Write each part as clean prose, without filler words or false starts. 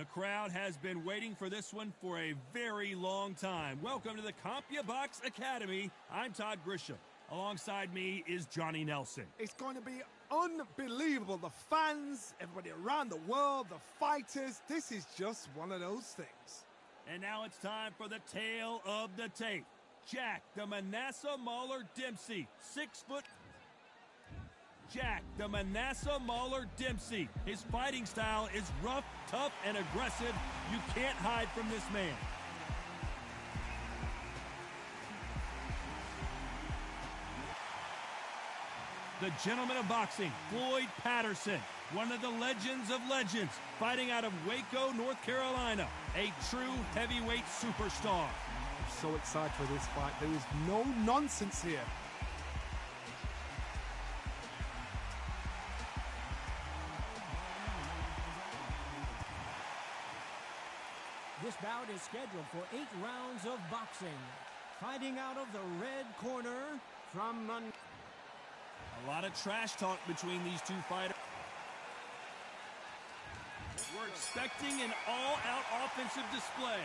The crowd has been waiting for this one for a very long time. Welcome to the CompuBox Academy. I'm Todd Grisham. Alongside me is Johnny Nelson. It's going to be unbelievable. The fans, everybody around the world, the fighters. This is just one of those things. And now it's time for the tale of the tape. Jack the Manasseh Mauler Dempsey, 6 foot. Jack the Manasseh Mauler Dempsey. His fighting style is rough, tough, and aggressive. You can't hide from this man. The gentleman of boxing, Floyd Patterson, one of the legends of legends, fighting out of Waco, North Carolina, a true heavyweight superstar. I'm so excited for this fight. There is no nonsense here. This bout is scheduled for 8 rounds of boxing. Fighting out of the red corner from A lot of trash talk between these two fighters. We're expecting an all-out offensive display.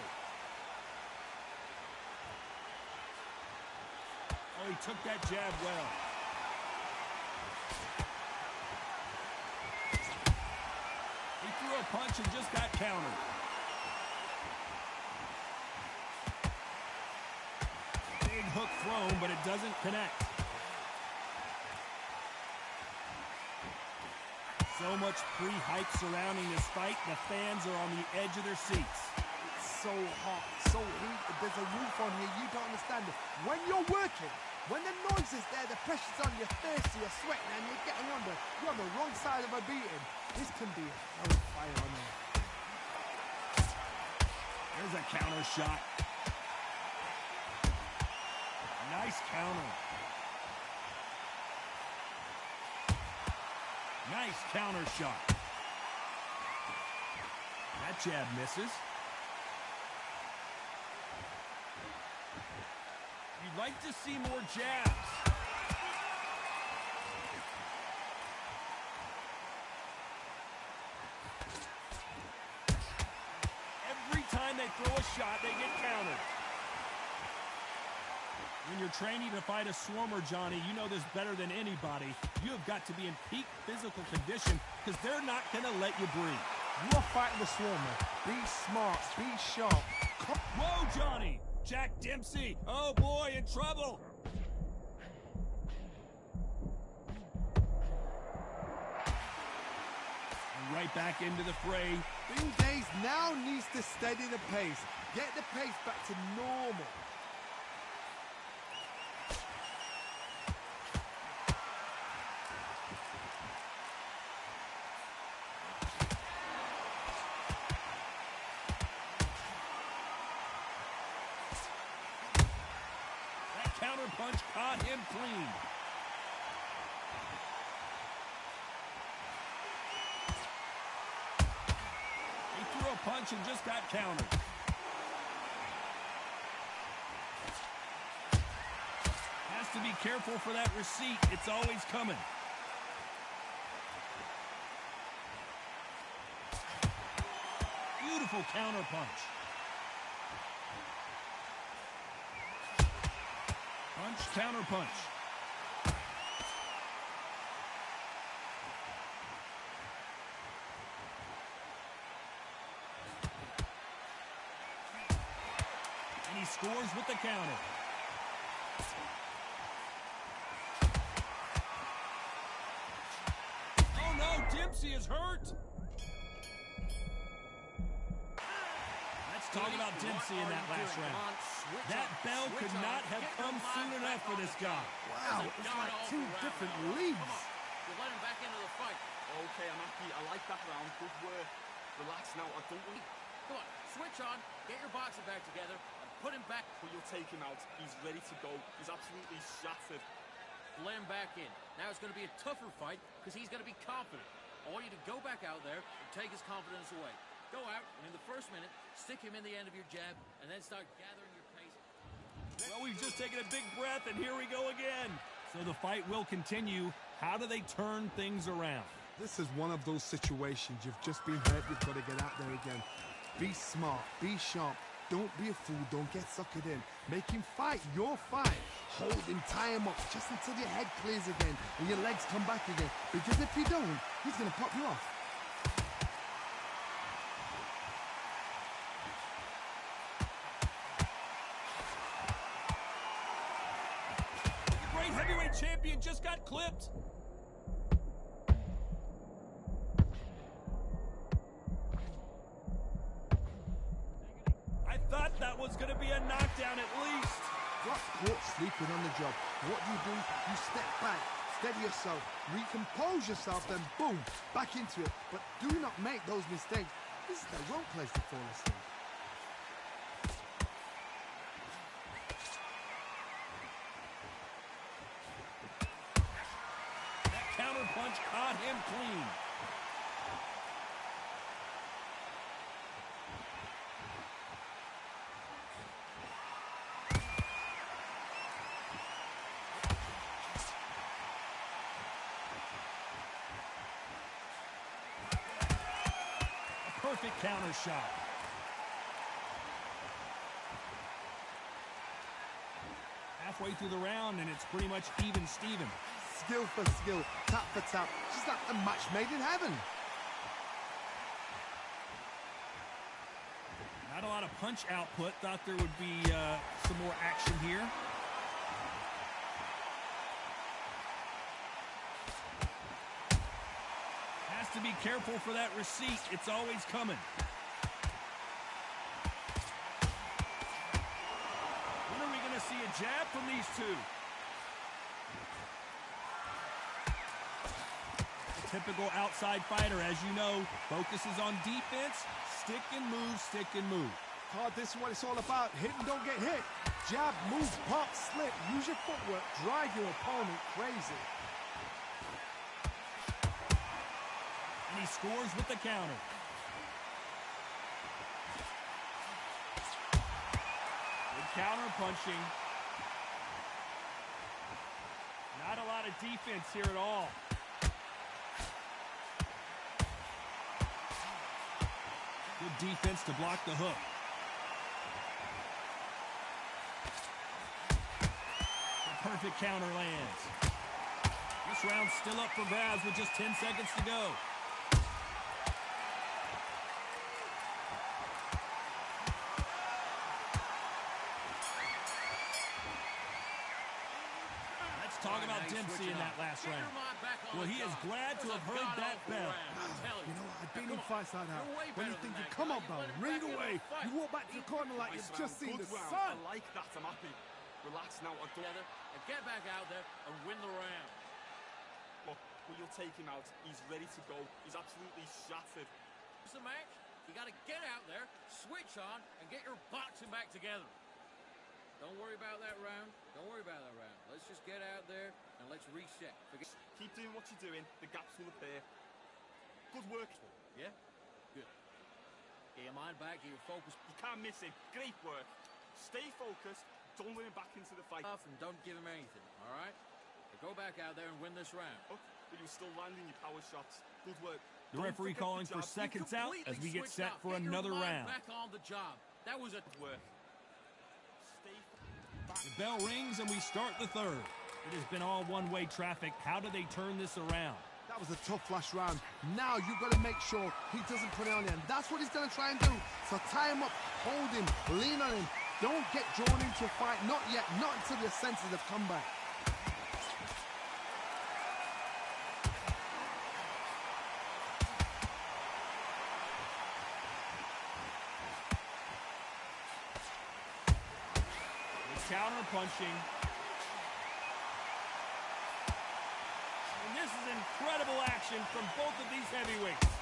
Oh, he took that jab well. He threw a punch and just got countered. Big hook thrown, but it doesn't connect. So much pre-hype surrounding this fight, the fans are on the edge of their seats. It's so hot, so heated. There's a roof on here. You don't understand it. When you're working, when the noise is there, the pressure's on, you're thirsty, you're sweating, and you're getting under. You're on the wrong side of a beating. This can be hellfire on here. There's a counter shot. Nice counter. Nice counter shot. That jab misses. You'd like to see more jabs. Every time they throw a shot, they get countered. When you're training to fight a swarmer, Johnny, you know this better than anybody. You have got to be in peak physical condition because they're not going to let you breathe. You're fighting the swarmer. Be smart, be sharp. Whoa, Johnny! Jack Dempsey, oh boy, in trouble! And right back into the fray. Bing Days now needs to steady the pace. Get the pace back to normal. Counter punch caught him clean. He threw a punch and just got countered. Has to be careful for that receipt. It's always coming. Beautiful counter punch. Punch, counter punch. And he scores with the counter. Oh no, Dempsey is hurt. Let's talk about Dempsey in that last round. That bell could not have come soon enough for this guy. Wow, it's like 2 different leagues. You let him back into the fight. Okay, I'm happy. I like that round. Good work. Relax now. I don't really... Come on, switch on, get your boxing bag together, and put him back. But you'll take him out. He's ready to go. He's absolutely shattered. Let him back in. Now it's going to be a tougher fight because he's going to be confident. I want you to go back out there and take his confidence away. Go out, and in the first minute, stick him in the end of your jab, and then start gathering your pace. Well, we've just taken a big breath, and here we go again. So the fight will continue. How do they turn things around? This is one of those situations. You've just been hurt. You've got to get out there again. Be smart, be sharp. Don't be a fool, don't get suckered in. Make him fight your fight. Hold him, tie him up, just until your head clears again and your legs come back again. Because if you don't, he's gonna pop you off. The great heavyweight champion just got clipped. Thought that was going to be a knockdown at least. Got caught sleeping on the job. What do? You step back, steady yourself, recompose yourself, then boom, back into it. But do not make those mistakes. This is the wrong place to fall asleep. That counter punch caught him clean. Perfect counter shot. Halfway through the round, and it's pretty much even Steven. Skill for skill, tap for tap, just like a match made in heaven. Not a lot of punch output. Thought there would be some more action here. Has to be careful for that receipt. It's always coming. When are we going to see a jab from these two? A typical outside fighter, as you know, focuses on defense, stick and move, stick and move. God, this is what it's all about. Hit and don't get hit. Jab, move, pop, slip. Use your footwork. Drive your opponent crazy. And he scores with the counter. Good counter punching. Not a lot of defense here at all. Good defense to block the hook. The perfect counter lands. This round's still up for grabs with just 10 seconds to go. Talk about Dempsey in that last round. Well, he is glad to have heard that bell. You know, I've been in fights like that. When you think you come up, though, ring away. You walk back to the corner like you've just seen the sun. I like that. I'm happy. Relax now. Together and get back out there and win the round. Look, you'll take him out. He's ready to go. He's absolutely shattered. It's the match. You got to get out there, switch on, and get your boxing back together. Don't worry about that round. Don't worry about that round. Let's just get out there and let's reset. Keep doing what you're doing. The gaps will appear. Good work. Yeah? Good. Get your mind back, get your focus. You can't miss it. Great work. Stay focused. Don't let him back into the fight. And don't give him anything, all right? But go back out there and win this round. Oh, but you're still landing your power shots. Good work. The referee calling for seconds out as we get set for another round. Back on the job. That was a work. The bell rings and we start the third. It has been all one-way traffic. How do they turn this around? That was a tough last round. Now you've got to make sure he doesn't put it on you. And that's what he's going to try and do. So tie him up, hold him, lean on him. Don't get drawn into a fight. Not yet. Not until your senses have come back. Counter punching. And this is incredible action from both of these heavyweights.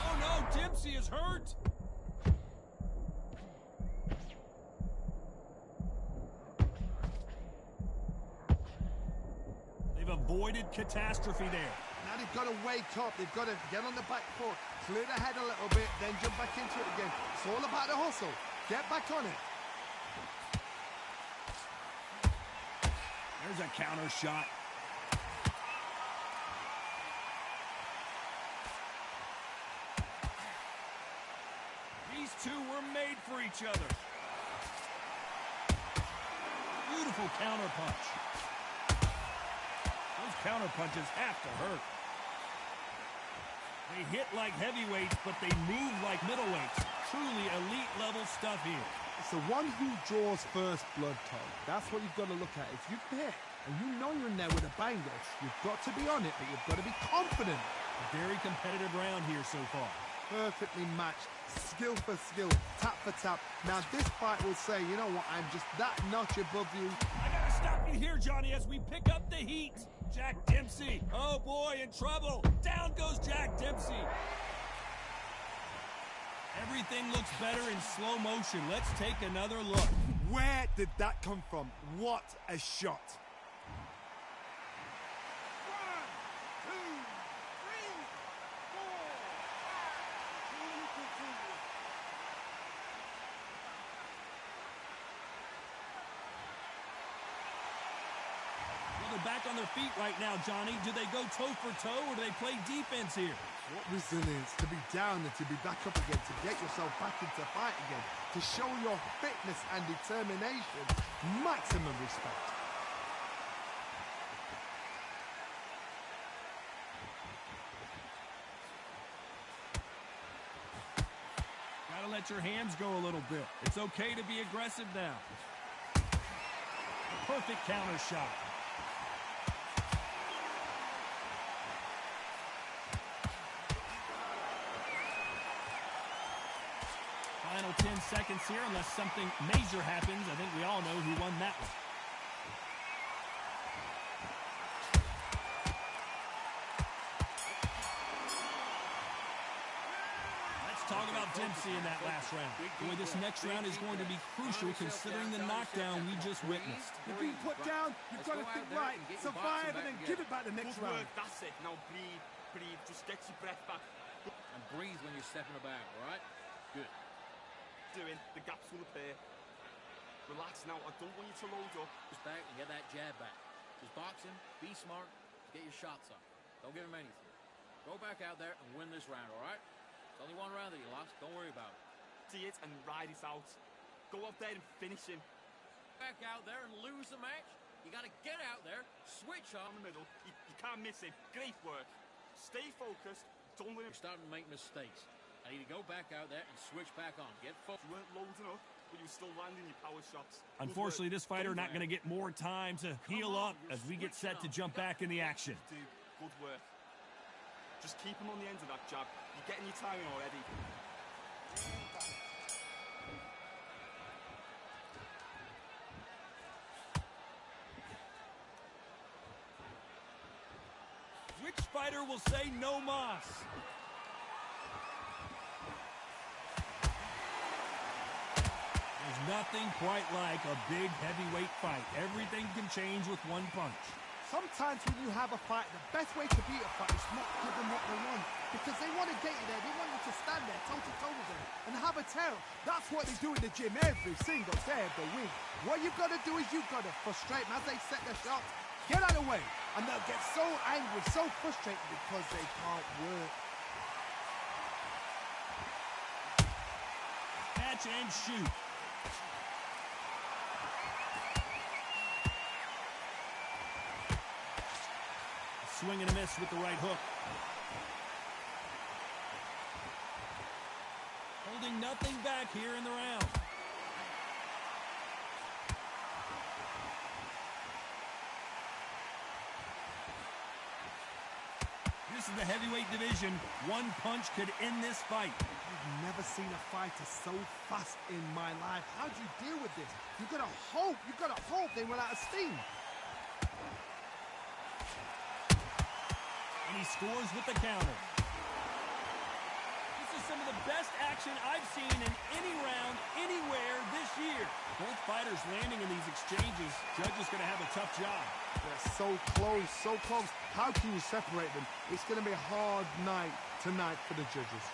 Oh no, Dempsey is hurt. They've avoided catastrophe there. Now they've got to wake up. They've got to get on the back foot, clear the head a little bit, then jump back into it again. It's all about the hustle. Get back on it. There's a counter shot. two were made for each other. Beautiful counter punch. Those counter punches have to hurt. They hit like heavyweights, but they move like middleweights. Truly elite level stuff here. It's the one who draws first blood, Tom. That's what you've got to look at. If you're there and you know you're in there with a banger, you've got to be on it, but you've got to be confident. A very competitive round here so far. Perfectly matched, skill for skill, tap for tap. Now this fight will say, you know what, I'm just that notch above you. I gotta stop you here, Johnny, as we pick up the heat. Jack Dempsey, oh boy, in trouble. Down goes Jack Dempsey. Everything looks better in slow motion. Let's take another look. Where did that come from? What a shot. They're back on their feet right now, Johnny. Do they go toe for toe or do they play defense here? What resilience to be down and to be back up again, to get yourself back into fight again, to show your fitness and determination. Maximum respect. Gotta let your hands go a little bit. It's okay to be aggressive now. A perfect counter shot. Final 10 seconds here, unless something major happens. I think we all know who won that one. Let's talk about Dempsey in that last round. Boy, this next round is going to be crucial considering the knockdown we just witnessed. You've been put down, you've got to think right, survive and then give it back the next Good round. work, that's it. Now breathe, breathe. Just get your breath back. And breathe when you're stepping about, all right? Good. Doing, the gaps will appear. Relax now, I don't want you to load up. Just back and get that jab back. Just box him, be smart, get your shots up. Don't give him anything. Go back out there and win this round, all right? It's only one round that you lost, don't worry about it. See it and ride it out. Go out there and finish him. Back out there and lose the match? You gotta get out there, switch on. In the middle, you can't miss him. Great work. Stay focused, don't let him... You're starting to make mistakes. I need to go back out there and switch back on. Get focused. You weren't loading up, but you were still landing your power shots. Unfortunately, this fighter not going to get more time to heal up as we get set to jump back in the action. Good work. Just keep him on the end of that jab. You're getting your timing already. Which fighter will say no mas? There's nothing quite like a big heavyweight fight. Everything can change with one punch. Sometimes when you have a fight, the best way to beat a fight is not give them what they want. Because they want to get you there. They want you to stand there toe-to-toe with them and have a tail. That's what they do in the gym every single day of the week. What you've got to do is you've got to frustrate them as they set their shots. Get out of the way. And they'll get so angry, so frustrated because they can't work. Catch and shoot. Swing and a miss with the right hook. Holding nothing back here in the round. This is the heavyweight division. One punch could end this fight. I've never seen a fighter so fast in my life. How do you deal with this? You've got to hope they run out of steam. And he scores with the counter. This is some of the best action I've seen in any round, anywhere this year. Both fighters landing in these exchanges. Judge is going to have a tough job. They're so close, so close. How can you separate them? It's going to be a hard night tonight for the judges.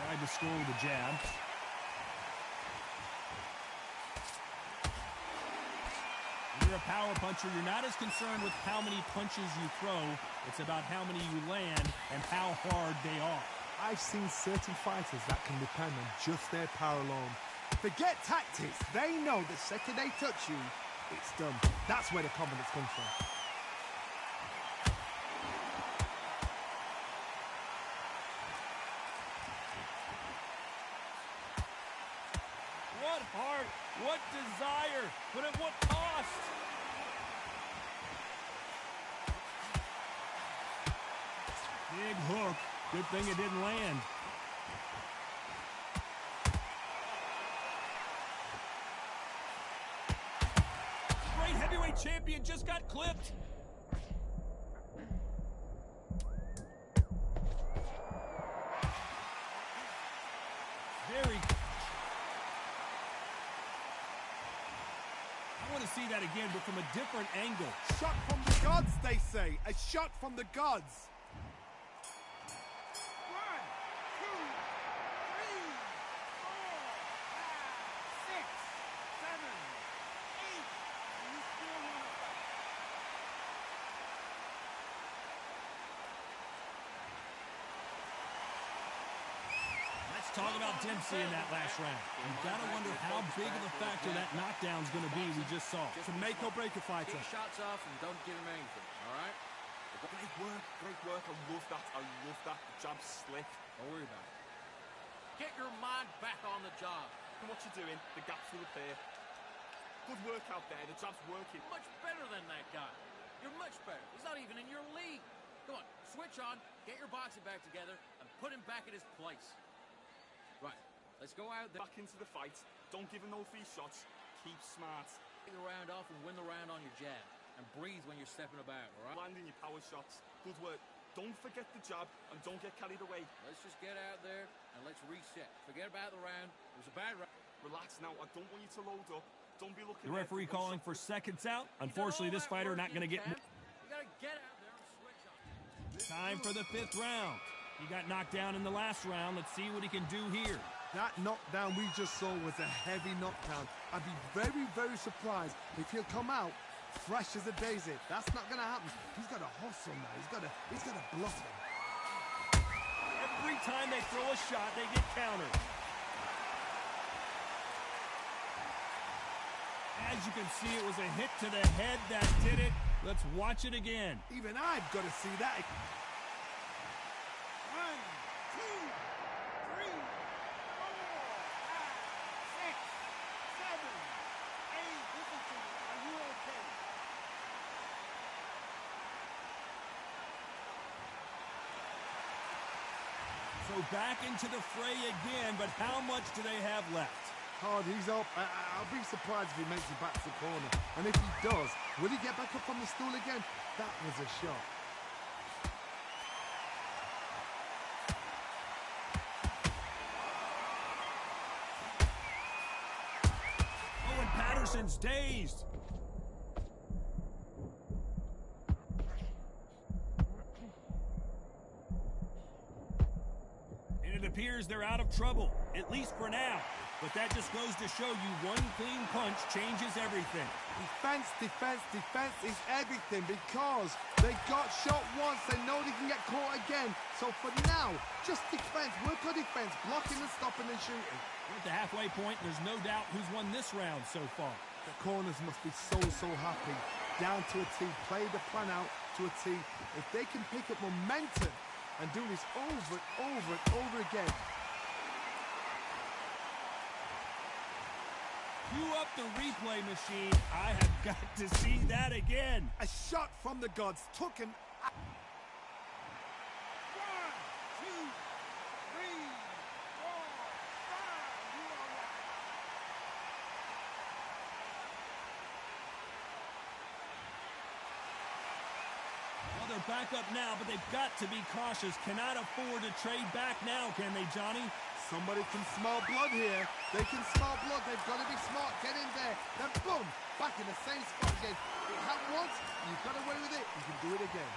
Tried to score with a jab. you're a power puncher, you're not as concerned with how many punches you throw. It's about how many you land and how hard they are. I've seen certain fighters that can depend on just their power alone. Forget tactics. They know the second they touch you, it's done. That's where the confidence comes from. What heart, what desire, but at what cost? Big hook. Good thing it didn't land. Great heavyweight champion just got clipped. I want to see that again, but from a different angle. Shot from the gods, they say. A shot from the gods. 1, 2, 3, 4, 5, 6, 7, 8. And you still want to fight. Let's talk about Dempsey in that last round. You've got to wonder how big of a factor that knockdown's going to be we just saw. To make or break a fighter. Get shots off and don't give him anything, all right? Great work, great work. I love that. I love that. The jab's slick. Don't worry about it. Get your mind back on the job. And what you're doing, the gaps will appear. Good work out there. The jab's working. Much better than that guy. You're much better. He's not even in your league. Come on, switch on, get your boxing back together, and put him back at his place. Right, let's go out there. Back into the fight. Don't give him no free shots. Keep smart. Take the round off and win the round on your jab. And breathe when you're stepping about, all right? Landing your power shots. Good work. Don't forget the jab and don't get carried away. Let's just get out there and let's reset. Forget about the round. It was a bad round. Relax now. I don't want you to load up. Don't be looking. The referee calling for seconds out. Unfortunately, this fighter not going to get. You gotta get out there and switch on. Time for the 5th round. He got knocked down in the last round. Let's see what he can do here. That knockdown we just saw was a heavy knockdown. I'd be very, very surprised if he'll come out fresh as a daisy. That's not going to happen. He's got to hustle now. He's got to bluff him. Every time they throw a shot, they get countered. As you can see, it was a hit to the head that did it. Let's watch it again. Even I've got to see that. 1, 2, 3, 4, 5, 6, 7, 8. Listen to me. Are you okay? So back into the fray again, but how much do they have left? Hard, he's up. I'll be surprised if he makes it back to the corner. And if he does, will he get back up on the stool again? That was a shot. Owen Patterson's dazed. And it appears they're out of trouble, at least for now. But that just goes to show you one clean punch changes everything. Defense, defense, defense is everything because they got shot once. They know they can get caught again. So for now, just defense. Work on defense, blocking and stopping and shooting. We're at the halfway point. There's no doubt who's won this round so far. The corners must be so happy. Down to a T. Play the plan out to a T. If they can pick up momentum and do this over and over and over again. Cue up the replay machine. I have got to see that again. A shot from the gods took him. 1, 2, 3, 4, 5. You are right. Well, they're back up now, but they've got to be cautious. Cannot afford to trade back now, can they, Johnny? Somebody can smell blood here. They can smell blood. They've got to be smart. Get in there. Then boom, back in the same spot again. It happened once. You got away with it. You can do it again.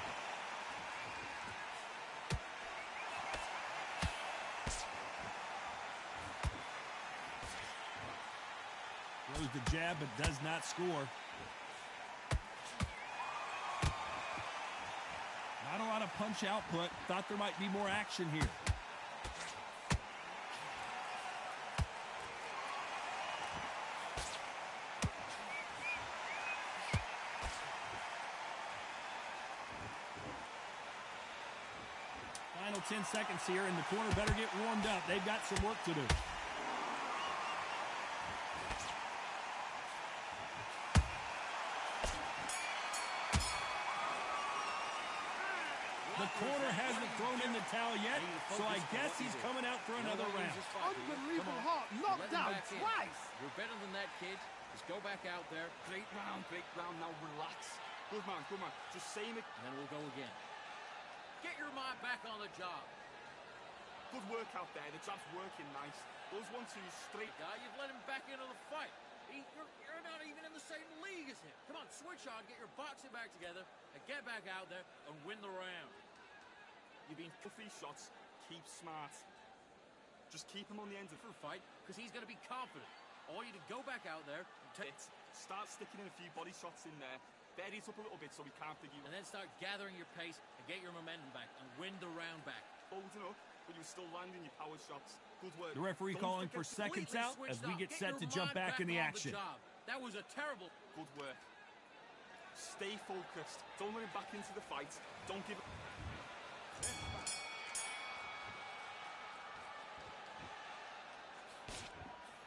Throws the jab, but does not score. punch output. Thought there might be more action here. Final 10 seconds here, and the corner better get warmed up. They've got some work to do. The corner hasn't thrown in the towel yet, so I guess he's coming out for another round. Unbelievable heart, knocked down twice. You're better than that, kid. Just go back out there. Great round, now relax. Good man, just same it. And then we'll go again. Get your mind back on the job. Good work out there, the jab's working nice. Those 1-2s straight. Guy, you've let him back into the fight. You're not even in the same league as him. Come on, switch on, get your boxing back together, and get back out there and win the round. You've been toughy shots, keep smart. Just keep him on the end of the fight, because he's going to be confident. I want you to go back out there and start sticking in a few body shots in there. Bury it up a little bit so we can't dig you. And then start gathering your pace and get your momentum back and win the round back. Holding up, but you're still landing your power shots. Good work. The referee calling for seconds out as we get set to jump back in the action. That was a terrible... Good work. Stay focused. Don't let him back into the fight. Don't give...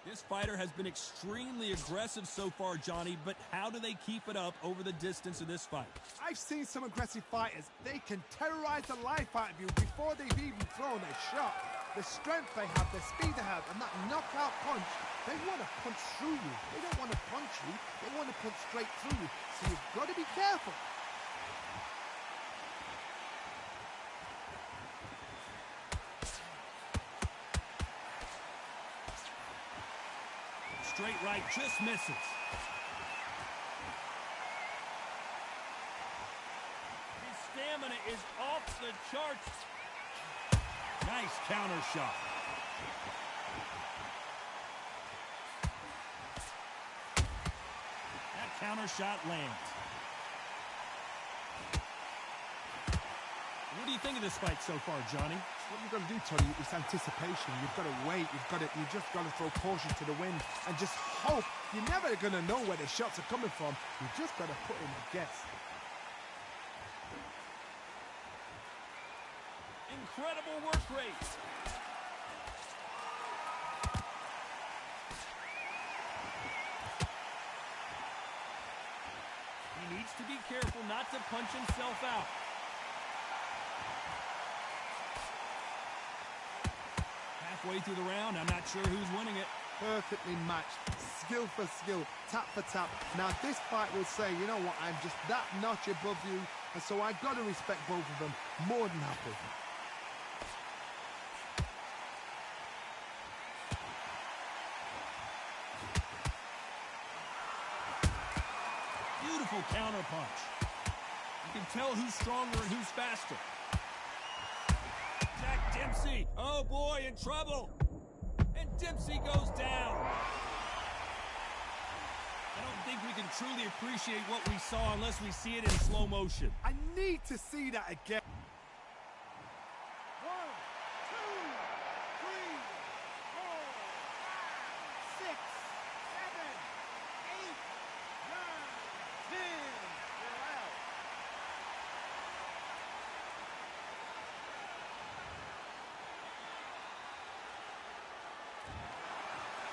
This fighter has been extremely aggressive so far, Johnny, but how do they keep it up over the distance of this fight? I've seen some aggressive fighters. They can terrorize the life out of you before they've even thrown a shot. The strength they have, the speed they have, and that knockout punch, they want to punch through you. They don't want to punch you. They want to punch straight through you. So you've got to be careful. Straight right just misses. His stamina is off the charts. Nice counter shot. That counter shot lands. What do you think of this fight so far, Johnny? What you've got to do, Tony, is anticipation. You've got to wait. You just got to throw caution to the wind and just hope. You're never going to know where the shots are coming from. You just got to put in a guess. Incredible work rate. He needs to be careful not to punch himself out. Halfway through the round, I'm not sure who's winning it. Perfectly matched, skill for skill, tap for tap. Now this fight will say, you know what, I'm just that notch above you, and so I've got to respect both of them more than happy. Beautiful counter punch. You can tell who's stronger and who's faster. Jack Dempsey, oh boy, in trouble. And Dempsey goes down. I don't think we can truly appreciate what we saw unless we see it in slow motion. I need to see that again. 1, 2, 3, 4, 5, 6, 7, 8, 9, 10. You're out.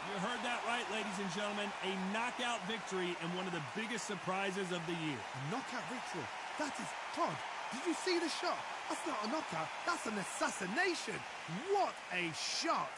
You heard that right, ladies and gentlemen. A knockout victory and one of the biggest surprises of the year. A knockout victory. That is, Todd, did you see the shot? That's not a knockout. That's an assassination. What a shot.